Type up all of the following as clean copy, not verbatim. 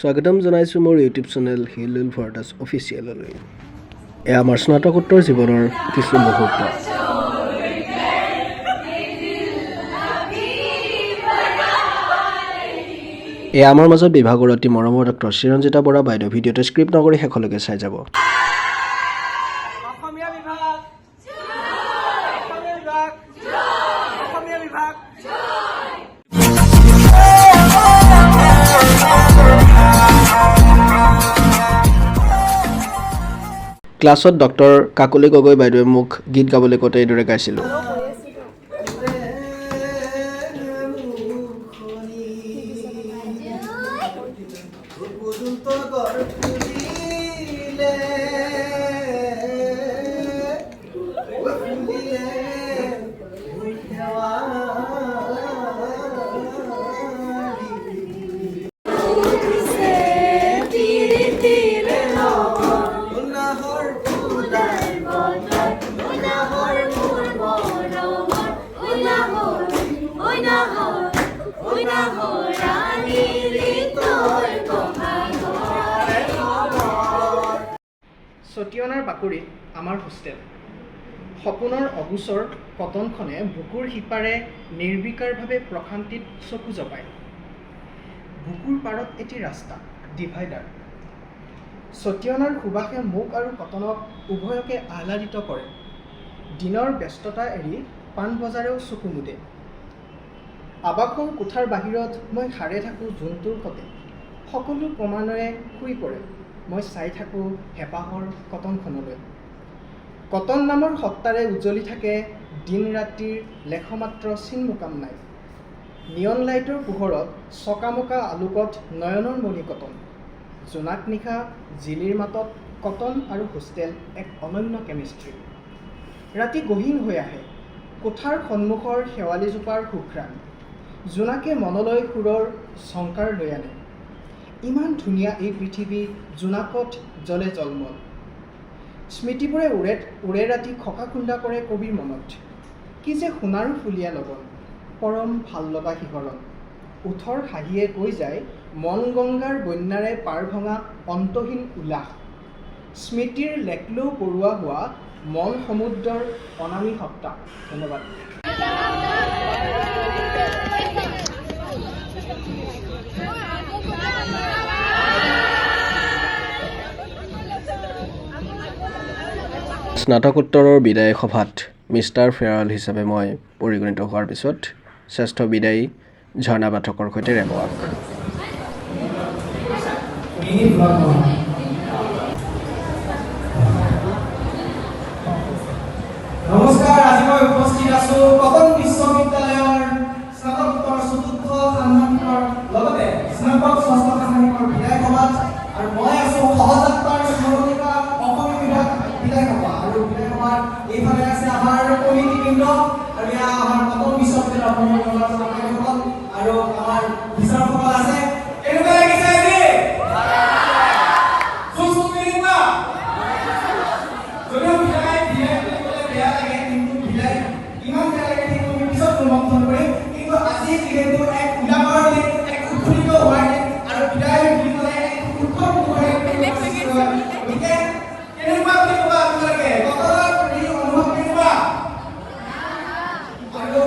স্বাগতম জনাইছোঁ মোৰ ইউটিউব চেনেল হিল ফৰ্টাছ অফিচিয়েললৈ। এয়া আমাৰ স্নাতকোত্তৰ জীৱনৰ কিছু মুহূৰ্ত। এয়া আমাৰ মাজত বিভাগৰ অতি মৰমৰ ডক্টৰ চিৰঞ্জিতা বৰা বাইদেউ। ভিডিঅ'টো স্ক্ৰিপ্ট নকৰি শেষলৈকে চাই যাব। ক্লাছত ডক্টৰ কাকলি গগৈ বাইদেৱে মোক গীত গাবলৈ কওঁতে এইদৰে গাইছিলোঁ। ছটিয়নাৰ বাকৰিত আমাৰ হোষ্টেল। সপোনৰ অগোচৰ কটনখনে বুকুৰ সিপাৰে নিৰ্বিকাৰভাৱে প্ৰশান্তিত চকু জপায়। বুকুৰ পাৰত এটি ৰাস্তা, ডিভাইডাৰ। ছটিয়নাৰ সুবাসে মোক আৰু কটনক উভয়কে আহ্লাদিত কৰে। দিনৰ ব্যস্ততা এৰি পাণ বজাৰেও চকু মুদে। আৱাসৰ কোঠাৰ বাহিৰত মই সাৰে থাকোঁ জোনটোৰ সতে। সকলো ক্ৰমান্বয়ে শুই পৰে। মই চাই থাকোঁ হেঁপাহৰ কটনখনলৈ। কটন নামৰ সত্তাৰে উজ্বলি থাকে দিন ৰাতিৰ লেখমাত্ৰ চিনমোকাম নাই। নিয়ন লাইটৰ পোহৰত চকামকা আলোকত নয়নৰ মণি কটন। জোনাক নিশা জিলিৰ মাতত কটন আৰু হোষ্টেল এক অনন্য কেমিষ্ট্ৰি। ৰাতি গহীন হৈ আহে কোঠাৰ সন্মুখৰ শেৱালিজোপাৰ সুঘ্ৰাণ। জোনাকে মনলৈ সুৰৰ ঝংকাৰ লৈ আনে। ইমান ধুনীয়া এই পৃথিৱী, জোনাকত জ্বলে জলমল। স্মৃতিবোৰে উৰে ৰাতি খকা খুন্দা কৰে কবিৰ মনত। কি যে সোণাৰু ফুলীয়া লগন, পৰম ভাল লগা শিহৰণ। ওঠৰ হাঁহিয়ে কৈ যায় মন গংগাৰ বন্যাৰে পাৰ ভঙা অন্তহীন উল্লাস। স্মৃতিৰ লেকলৌ পৰুৱা হোৱা মন সমুদ্ৰৰ অনামী সত্তা। ধন্যবাদ। স্নাতকোত্তৰৰ বিদায় সভাত মিষ্টাৰ ফেয়াৰৱেল হিচাপে মই পৰিগণিত হোৱাৰ পিছত শ্ৰেষ্ঠ বিদায়ী ঝৰ্ণা পাঠকৰ সৈতে ৰেমৱাক। নমস্কাৰ, আজি মই উপস্থিত আছো কটন বিশ্ববিদ্যালয়ৰ স্নাতকোত্তৰ চতুৰ্থ ষাণ্মাসিকৰ লগতে স্নাতক ষষ্ঠ ষাণ্মাসিকৰ বিদায় সভাত। আৰু মই আছো সহযাত্ৰাৰ স্মৰণিকা অসমীয়া বিভাগ বিদায় সভা। আৰু বিদায় সভাৰ এইফালে আছে আমাৰ কমিটিবৃন্দ আৰু এয়া আমাৰ কটন বিশ্ববিদ্যালয়ৰ অসমৰ ছাত্ৰসকল আৰু আমাৰ বিচাৰকসকল আছে। কেনেকুৱা লাগিছে আজি? যদিও বিদায় বুলি ক'লে বেয়া লাগে, কিন্তু বিদায় ইমান বেয়া লাগে সেইটো আমি পিছত অনুভৱ কৰিম। কিন্তু আজি যিহেতু এক উলাহৰ দিন, এক উৎফুল্লিত হোৱাৰ দিন, আৰু বিদায় বুলি ক'লে এক উৎসৱ মুখৰ গতিকে কেনেকুৱা বুলি ক'বা আপোনালোকে? কটনৰ অনুভৱ কেনেকুৱা? আৰু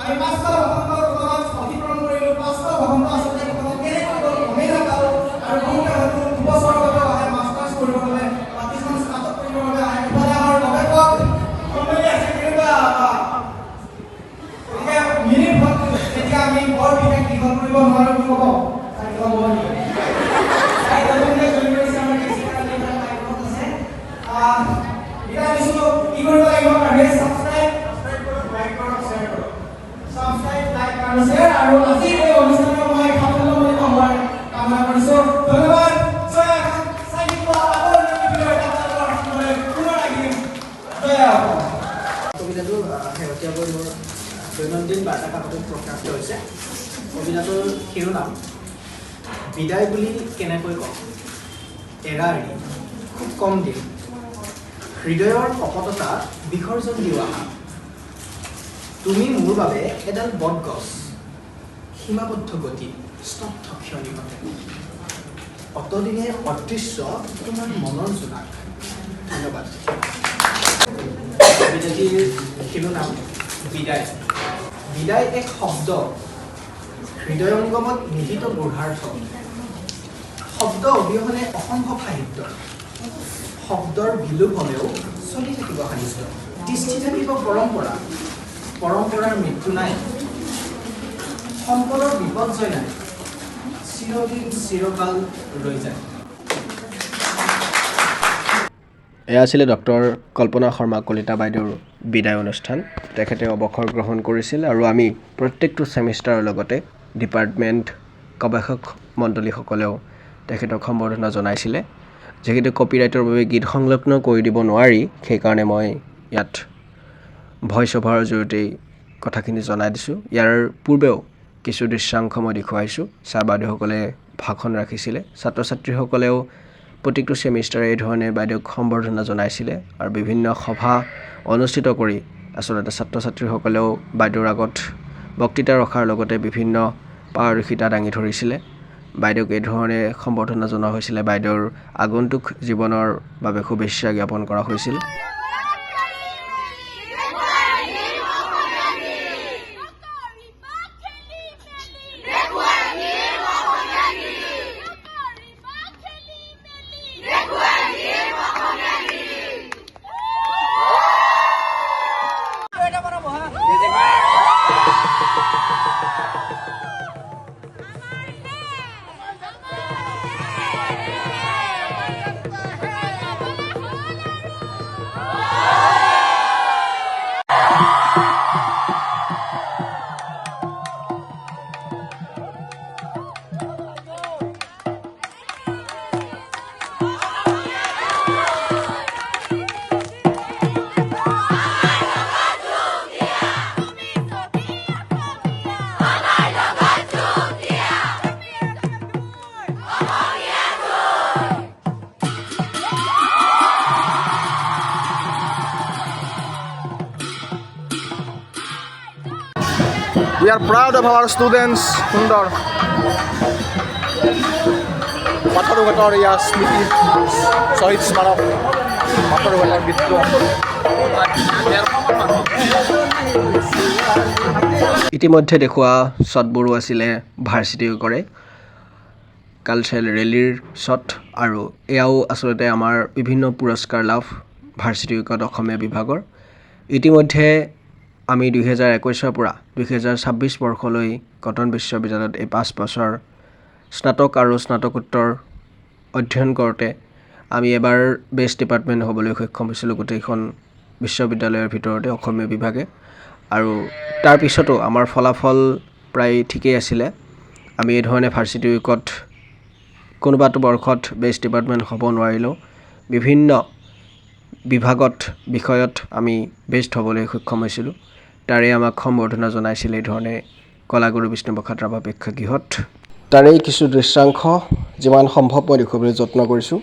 আমি ৫টা ভৱনৰ অতিক্ৰম কৰিলোঁ। ৫টা ভৱন আচলতে কেনেকৈ গ'ল গমেই নাপালোঁ। আৰু বহুতে হয়তো দুবছৰৰ বাবে আহে মাষ্টাৰ্ছ কৰিবৰ বাবে বা কিছুমান স্নাতক কৰিবৰ বাবে আহে। ইফালে আমাৰ গৱেষক সম্মিলি আছে। কেনেকুৱা গতিকে মিনিট তেতিয়া আমি বৰ বিশেষ দীঘল কৰিব নোৱাৰোঁ বুলি ক'ব। আৰু আজি এই অনুষ্ঠানত মই সাফল্য মণ্ডিত হোৱাৰ কামনা কৰিছোঁ। ধন্যবাদ। কবিতাটো শেহতীয়াকৈ মোৰ দৈনন্দিন বাৰ্তা কাকতত প্ৰকাশিত হৈছে। কবিতাটোৰ শিৰোনাম বিদায় বুলি কেনেকৈ কওঁ। এৰা এৰি খুব কম দিন, হৃদয়ৰ কপটতা বিসৰ্জন দিওঁ আহা। তুমি মোৰ বাবে এডাল বটগছ, সীমাবদ্ধ গতি স্তব্ধ ক্ষণিকতে। অতদিনে অদৃশ্য তোমাৰ মনৰ জোনাক। ধন্যবাদ। কবিতাটিৰ শিৰোনাম বিদায়। বিদায় এক শব্দ, হৃদয়ংগমত নিহিত গূঢ়াৰ্থ। শব্দ অবিহনে অসম্ভৱ সাহিত্য। শব্দৰ বিলোপ হ'লেও চলি থাকিব সাহিত্য। তিষ্ঠি থাকিব পৰম্পৰা, পৰম্পৰাৰ মৃত্যু নাই। সম্পদৰ বিপৰ্যয় নাই, চিৰদিন চিৰকাল ৰৈ যায়। এয়া আছিলে ডক্টৰ কল্পনা শৰ্মা কলিতা বাইদেউৰ বিদায় অনুষ্ঠান। তেখেতে অৱসৰ গ্ৰহণ কৰিছিল আৰু আমি প্ৰত্যেকটো ছেমিষ্টাৰৰ লগতে ডিপাৰ্টমেণ্ট গৱেষক মণ্ডলীসকলেও তেখেতক সম্বৰ্ধনা জনাইছিলে। যিহেতু কপিৰাইটৰ বাবে গীত সংলগ্ন কৰি দিব নোৱাৰি, সেইকাৰণে মই ইয়াত ভইচ অভাৰৰ জৰিয়তেই কথাখিনি জনাই দিছোঁ। ইয়াৰ পূৰ্বেও কিছু দৃশ্যাংশ মই দেখুৱাইছোঁ। ছাৰ বাইদেউসকলে ভাষণ ৰাখিছিলে। ছাত্ৰ ছাত্ৰীসকলেও প্ৰত্যেকটো ছেমিষ্টাৰে এই ধৰণে বাইদেউক সম্বৰ্ধনা জনাইছিলে আৰু বিভিন্ন সভা অনুষ্ঠিত কৰি আচলতে ছাত্ৰ ছাত্ৰীসকলেও বাইদেউৰ আগত বক্তৃতা ৰখাৰ লগতে বিভিন্ন পাৰদৰ্শিতা দাঙি ধৰিছিলে। বাইদেউক এই ধৰণে সম্বৰ্ধনা জনোৱা হৈছিলে। বাইদেউৰ আগন্তুক জীৱনৰ বাবে শুভেচ্ছা জ্ঞাপন কৰা হৈছিল। We are proud of our students. সুন্দৰ পাথৰুঘাটৰ ইয়াৰ স্মৃতি শ্বহীদ স্মাৰক পাথৰুঘাটৰ বিদ্ৰোহ। ইতিমধ্যে দেখুওৱা শ্বটবোৰো আছিলে ভাৰ্চিটি কৰে কালচাৰেল ৰেলীৰ শ্বট, আৰু এয়াও আচলতে আমাৰ বিভিন্ন পুৰস্কাৰ লাভ ভাৰ্চিটি উইকত অসমীয়া বিভাগৰ। ইতিমধ্যে আমি 2021 পৰা 2026 বৰ্ষলৈ কটন বিশ্ববিদ্যালয়ত এই 5 বছৰ স্নাতক আৰু স্নাতকোত্তৰ অধ্যয়ন কৰোঁতে আমি এবাৰ বেষ্ট ডিপাৰ্টমেণ্ট হ'বলৈ সক্ষম হৈছিলোঁ গোটেইখন বিশ্ববিদ্যালয়ৰ ভিতৰতে অসমীয়া বিভাগে। আৰু তাৰ পিছতো আমাৰ ফলাফল প্ৰায় ঠিকেই আছিলে। আমি এই ধৰণে ভাৰ্চিটি উইকত কোনোবাটো বৰ্ষত বেষ্ট ডিপাৰ্টমেণ্ট হ'ব নোৱাৰিলেও বিভিন্ন বিভাগত বিষয়ত আমি বেষ্ট হ'বলৈ সক্ষম হৈছিলোঁ। তাৰে আমাক সম্বৰ্ধনা জনাইছিল এই ধৰণে কলাগুৰু বিষ্ণুপ্ৰসাদ ৰাভা প্ৰেক্ষাগৃহত। তাৰেই কিছু দৃশ্যাংশ যিমান সম্ভৱ মই দেখুৱাবলৈ যত্ন কৰিছোঁ।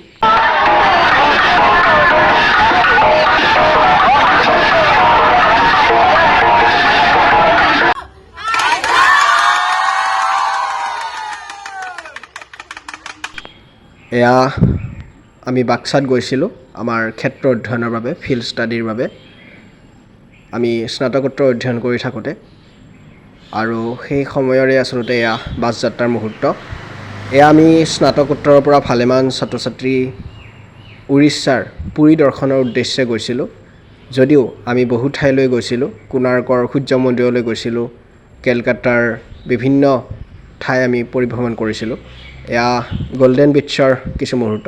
এয়া আমি বাক্সাত গৈছিলোঁ আমাৰ ক্ষেত্ৰ অধ্যয়নৰ বাবে, ফিল্ড ষ্টাডিৰ বাবে। আমি স্নাতকোত্তৰ অধ্যয়ন কৰি থাকোঁতে, আৰু সেই সময়ৰে আচলতে এয়া বাছ যাত্ৰাৰ মুহূৰ্ত। এয়া আমি স্নাতকোত্তৰৰ পৰা ভালেমান ছাত্ৰ ছাত্ৰী উৰিষ্যাৰ পুৰী দৰ্শনৰ উদ্দেশ্যে গৈছিলোঁ। যদিও আমি বহু ঠাইলৈ গৈছিলোঁ, কোণাৰ্কৰ সূৰ্য মন্দিৰলৈ গৈছিলোঁ, কেলকাতাৰ বিভিন্ন ঠাই আমি পৰিভ্ৰমণ কৰিছিলোঁ। এয়া গল্ডেন বিচৰ কিছু মুহূৰ্ত।